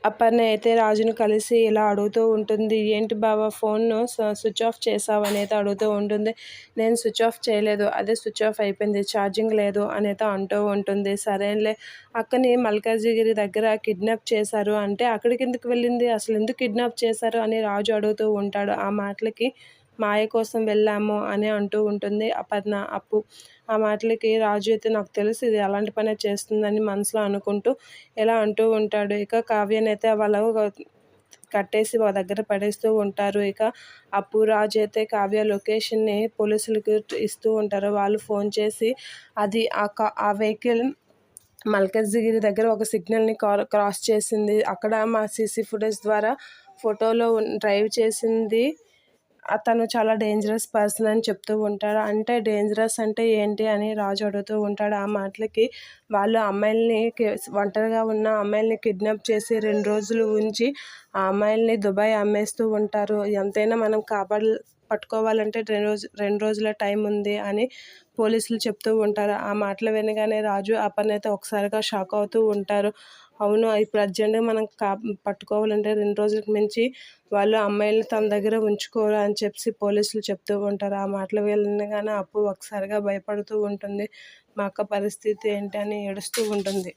అపర్ణ అయితే రాజును కలిసి ఇలా అడుగుతూ ఉంటుంది. ఏంటి బావ ఫోన్ను స్విచ్ ఆఫ్ చేసావు అనేది అడుగుతూ ఉంటుంది. నేను స్విచ్ ఆఫ్ చేయలేదు, అదే స్విచ్ ఆఫ్ అయిపోయింది, ఛార్జింగ్ లేదు అనేది అంటూ ఉంటుంది. సరేలే, అక్కని మల్కాజిగిరి దగ్గర కిడ్నాప్ చేశారు అంటే అక్కడికి ఎందుకు వెళ్ళింది, అసలు ఎందుకు కిడ్నాప్ చేశారు అని రాజు అడుగుతూ ఉంటాడు. ఆ మాటలకి మాయ కోసం వెళ్ళాము అని అంటూ ఉంటుంది అపర్ణ. ఆ మాటలకి రాజు అయితే నాకు తెలుసు ఇది అలాంటి పనే చేస్తుందని మనసులో అనుకుంటూ ఇలా అంటూ ఉంటాడు. ఇక కావ్యనైతే వాళ్ళు కట్టేసి వాళ్ళ దగ్గర పడేస్తూ ఉంటారు. ఇక రాజు అయితే కావ్య లొకేషన్ని పోలీసులకు ఇస్తూ ఉంటారు. వాళ్ళు ఫోన్ చేసి అది ఆ వెహికల్ మల్కాజ్గిరి దగ్గర ఒక సిగ్నల్ని క్రాస్ చేసింది, అక్కడ మా సీసీ ఫుటేజ్ ద్వారా ఫోటోలో డ్రైవ్ చేసింది అతను చాలా డేంజరస్ పర్సన్ అని చెప్తూ ఉంటాడు. అంటే డేంజరస్ అంటే ఏంటి అని రాజు అడుగుతూ ఉంటాడు. ఆ మాటలకి వాళ్ళు అమ్మాయిల్ని ఒంటరిగా ఉన్న అమ్మాయిల్ని కిడ్నాప్ చేసి 2 రోజులు ఉంచి ఆ అమ్మాయిల్ని దుబాయ్ అమ్మేస్తూ ఉంటారు. ఎంతైనా మనం పట్టుకోవాలంటే 2 రోజుల టైం ఉంది అని పోలీసులు చెప్తూ ఉంటారు. ఆ మాటలు వినగానే రాజు అపర్ణ ఒకసారిగా షాక్ అవుతూ ఉంటారు. అవును, ఇప్పుడు అర్జెంటుగా మనం పట్టుకోవాలంటే 2 రోజులకు మించి వాళ్ళు అమ్మాయిల్ని తన దగ్గర ఉంచుకోరు అని చెప్పి పోలీసులు చెప్తూ ఉంటారు. ఆ మాటలు వినగానే ఒకసారిగా భయపడుతూ ఉంటుంది. మా అక్క పరిస్థితి ఏంటి అని ఏడుస్తూ ఉంటుంది.